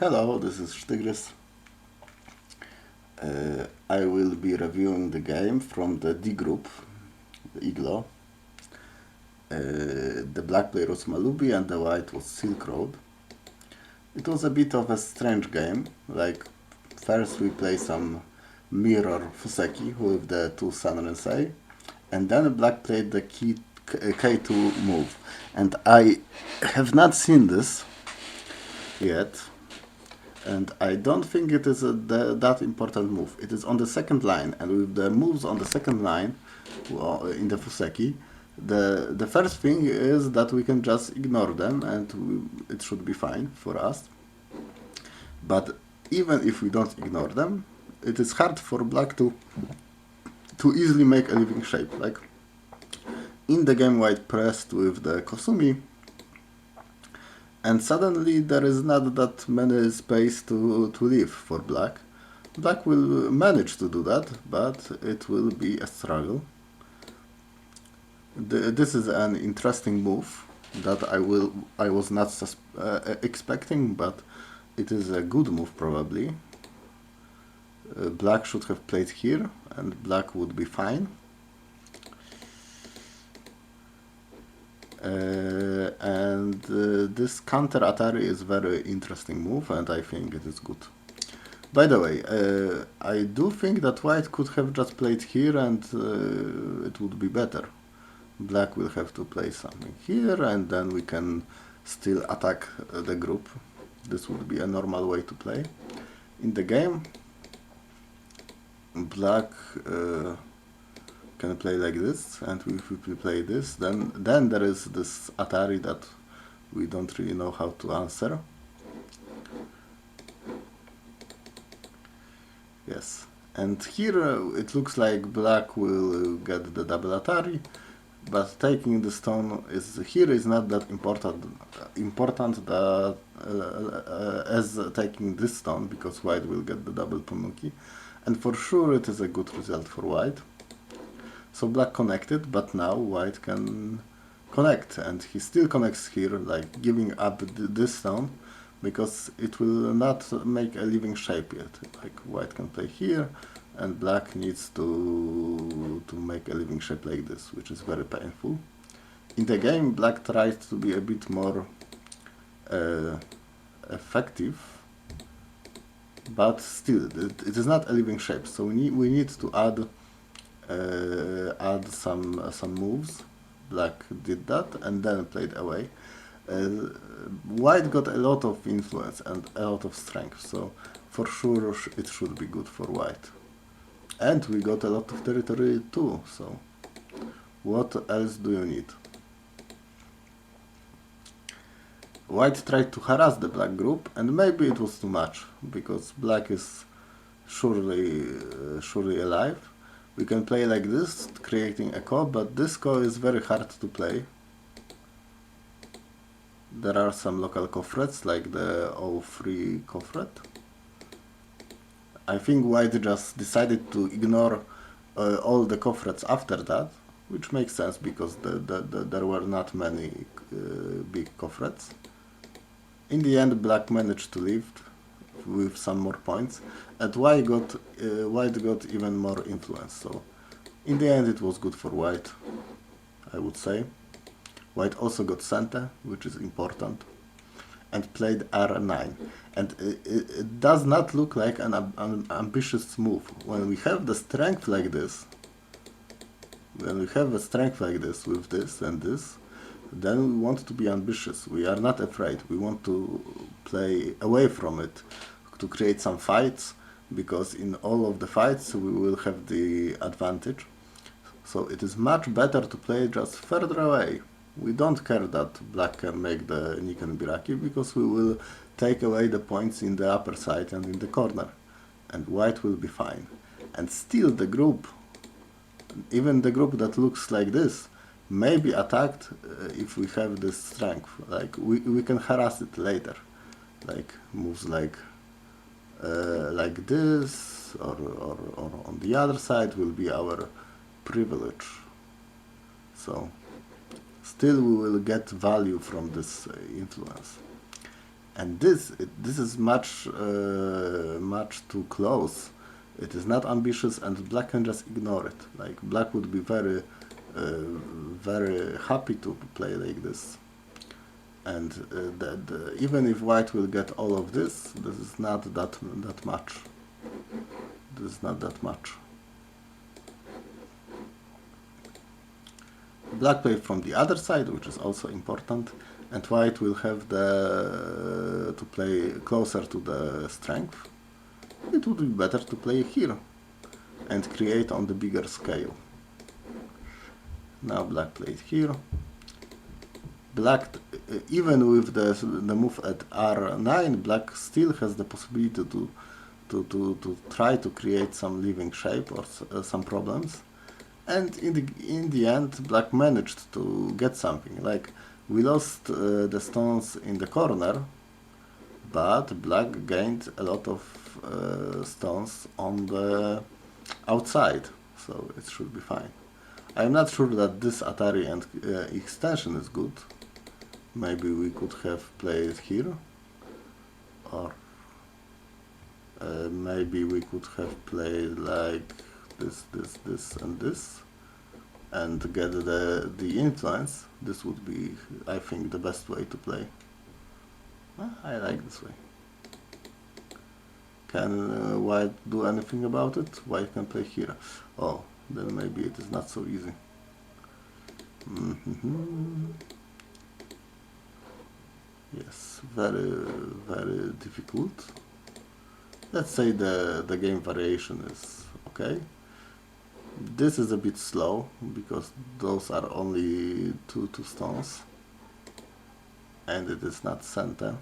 Hello, this is Sztygrys. I will be reviewing the game from the D group, the IGLO. The black player was Malubi and the white was silkroad. It was a bit of a strange game, like first we play some mirror fuseki with the two sunrise, and then black played the K2 move. And I have not seen this yet. And I don't think it is that important move. It is on the second line, and with the moves on the second line, in the Fuseki, the first thing is that we can just ignore them, and it should be fine for us. But even if we don't ignore them, it is hard for black to easily make a living shape. Like in the game, white pressed with the Kosumi, and suddenly there is not that many space to leave for black. Black will manage to do that, but it will be a struggle. This is an interesting move that I was not expecting, but it is a good move probably. Black should have played here, and black would be fine. This counter Atari is very interesting move, and I think it is good. By the way, I do think that white could have just played here, and it would be better. Black will have to play something here, and then we can still attack the group. This would be a normal way to play. In the game, black can play like this, and if we play this, then there is this Atari that we don't really know how to answer. Yes, and here it looks like black will get the double Atari, but taking the stone is not that important that, as taking this stone, because white will get the double Punnuki, and for sure it is a good result for white. So black connected, but now white can connect, and he still connects here, like giving up this stone, because it will not make a living shape yet. Like white can play here, and black needs to make a living shape like this, which is very painful. In the game, black tried to be a bit more effective, but still, it is not a living shape. So we need to add some moves. Black did that and then played away. White got a lot of influence and a lot of strength, so for sure it should be good for white. And we got a lot of territory too, so what else do you need? White tried to harass the black group, and maybe it was too much, because black is surely alive. We can play like this, creating a ko, but this ko is very hard to play. There are some local kofrets, like the 03 kofret. I think white just decided to ignore all the kofrets after that, which makes sense because there were not many big kofrets. In the end, black managed to live with some more points, and white got even more influence. So in the end, it was good for white, I would say. White also got center, which is important, and played R9. And it does not look like an ambitious move. When we have the strength like this, with this and this, then we want to be ambitious. We are not afraid. We want to play away from it, to create some fights, because in all of the fights we will have the advantage. So it is much better to play just further away. We don't care that black can make the Niken Biraki, because we will take away the points in the upper side and in the corner, and white will be fine. And still the group, even the group that looks like this, may be attacked if we have this strength. Like we can harass it later, like moves like this, or on the other side will be our privilege. So still we will get value from this influence. And this is much too close. It is not ambitious, and black can just ignore it. Like black would be very happy to play like this. And even if white will get all of this, this is not that much. This is not that much. Black play from the other side, which is also important, and white will have to play closer to the strength. It would be better to play here and create on the bigger scale. Now black played here. Black, even with the move at R9, black still has the possibility to try to create some living shape or some problems. And in the end, black managed to get something. Like we lost the stones in the corner, but black gained a lot of stones on the outside, so it should be fine. I'm not sure that this Atari and extension is good. Maybe we could have played here, or maybe we could have played like this, and this, and get the influence. This would be, I think, the best way to play. I like this way. Can white do anything about it? White can play here. Oh, then maybe it is not so easy. Yes, very difficult. Let's say the game variation is okay. This is a bit slow because those are only two stones, and it is not center.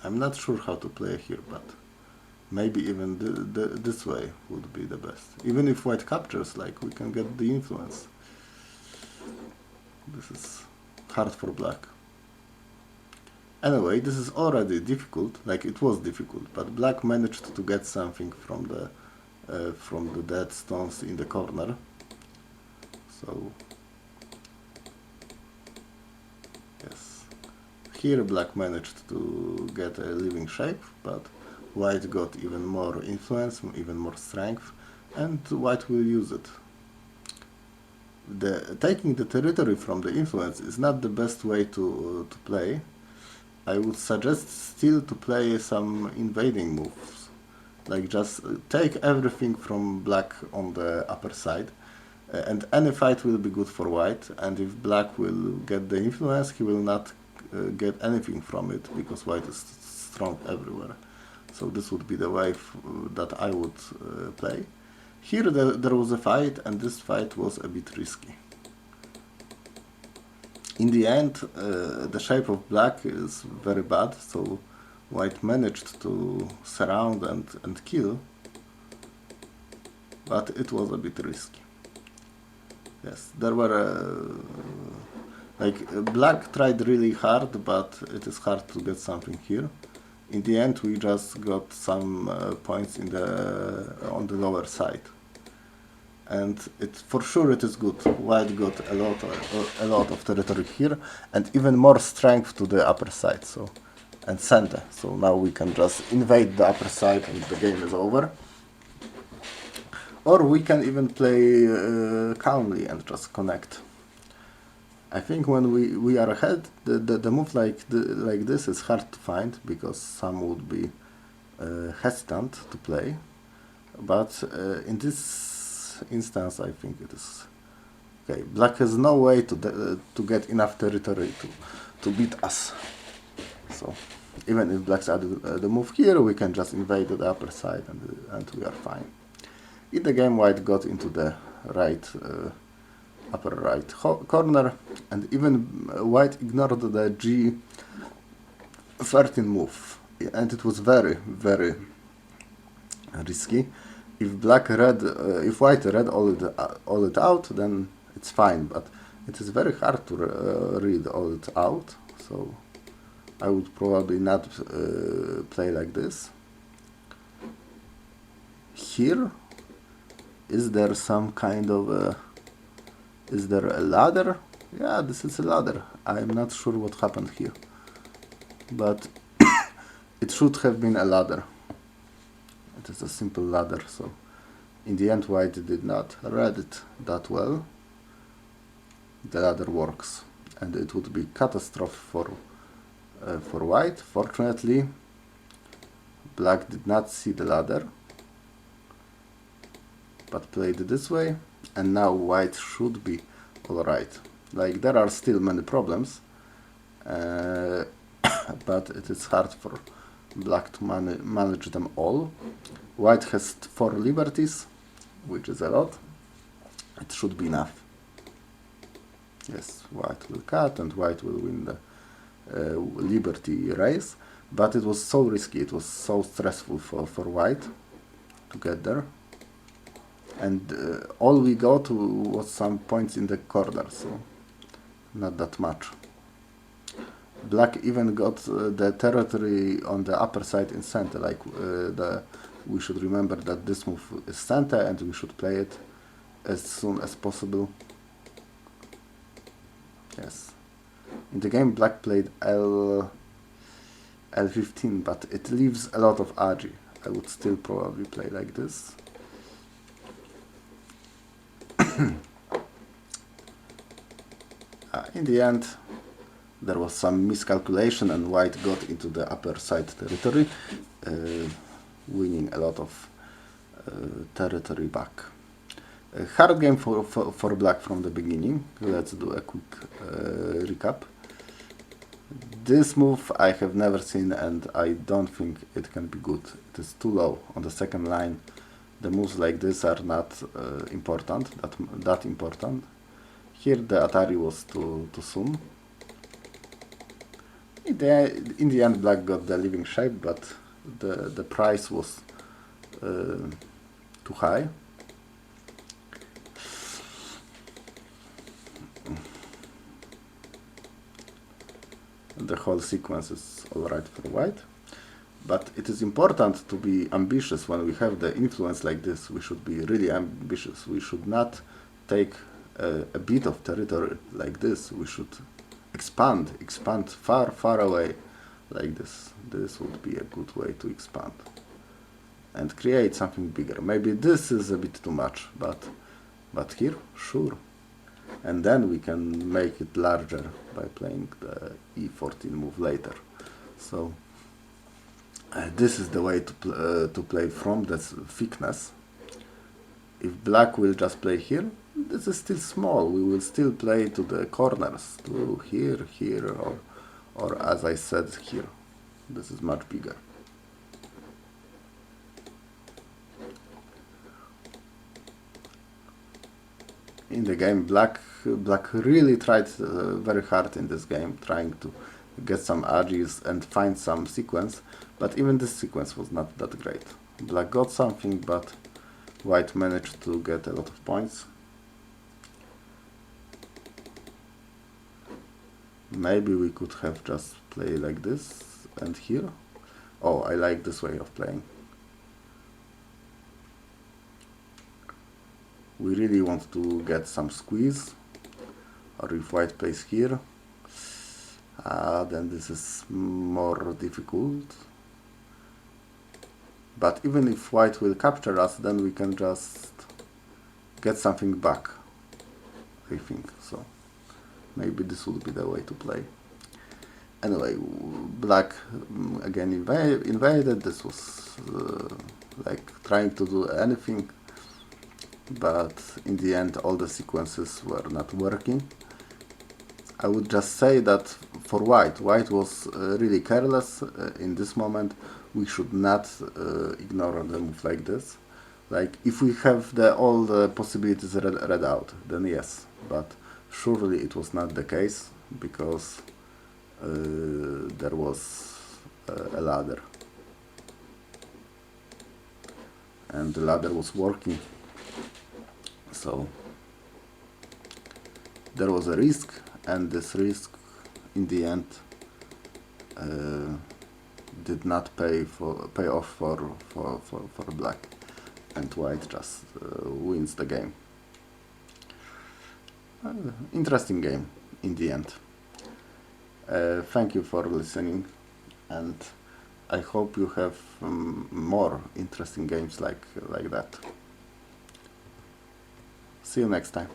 I'm not sure how to play here, but maybe even this way would be the best. Even if white captures, like, we can get the influence. This is hard for black. Anyway, this is already difficult, like it was difficult, but black managed to get something from the dead stones in the corner. So yes, here black managed to get a living shape, but white got even more influence, even more strength, and white will use it. Taking the territory from the influence is not the best way to play. I would suggest still to play some invading moves, like just take everything from black on the upper side, and any fight will be good for white, and if black will get the influence, he will not get anything from it, because white is strong everywhere. So this would be the way that I would play. Here there was a fight, and this fight was a bit risky. In the end, the shape of black is very bad, so white managed to surround and kill, but it was a bit risky. Yes, there were black tried really hard, but it is hard to get something here. In the end, we just got some points on the lower side, and for sure it is good. White got a lot of territory here, and even more strength to the upper side, and center. So now we can just invade the upper side, and the game is over. Or we can even play calmly and just connect. I think when we are ahead, the move like this is hard to find, because some would be hesitant to play. But in this instance, I think it is okay. Black has no way to get enough territory to beat us. So even if black's added the move here, we can just invade the upper side, and we are fine. In the game, white got into the right. Upper right corner, and even white ignored the G13 move, and it was very risky. If white read all it out, then it's fine, but it is very hard to read all it out, so I would probably not play like this. Here Is there some kind of a... Is there a ladder? Yeah, this is a ladder. I'm not sure what happened here. But it should have been a ladder. It is a simple ladder, so... In the end, white did not read it that well. The ladder works. And it would be catastrophe for white. Fortunately, black did not see the ladder, but played this way, and now white should be alright. Like, there are still many problems, but it is hard for black to manage them all. White has 4 liberties, which is a lot. It should be enough. Yes, white will cut and white will win the liberty race, but it was so risky, it was so stressful for white to get there, and all we got was some points in the corner, so not that much. Black even got the territory on the upper side in center, like we should remember that this move is center and we should play it as soon as possible. Yes. In the game, black played L15, but it leaves a lot of agi. I would still probably play like this. In the end, there was some miscalculation and white got into the upper side territory, winning a lot of territory back. A hard game for black from the beginning. Let's do a quick recap. This move I have never seen and I don't think it can be good. It is too low on the second line. The moves like this are not important, that important. Here the Atari was too soon. In the end, black got the living shape, but the price was too high. The whole sequence is alright for white, but it is important to be ambitious when we have the influence like this. We should be really ambitious. We should not take a bit of territory like this. We should expand far away like this. This would be a good way to expand and create something bigger. Maybe this is a bit too much, but here, sure. And then we can make it larger by playing the E14 move later. So this is the way to play from this thickness. If black will just play here, this is still small. We will still play to the corners, to here, or as I said, here. This is much bigger. In the game, black really tried very hard in this game, trying to get some agis and find some sequence, but even this sequence was not that great. Black got something, but white managed to get a lot of points. Maybe we could have just played like this and here. Oh, I like this way of playing. We really want to get some squeeze, or if white plays here, then this is more difficult. But even if white will capture us, then we can just get something back, I think. So maybe this would be the way to play. Anyway, black again invaded. This was like trying to do anything, but in the end all the sequences were not working. I would just say that for white was really careless in this moment. We should not ignore the move like this. Like, if we have all the possibilities read out, then yes, but surely it was not the case, because there was a ladder, and the ladder was working. So there was a risk, and this risk in the end did not pay off for black. and white just wins the game. Interesting game in the end. Thank you for listening, and I hope you have more interesting games like that. See you next time.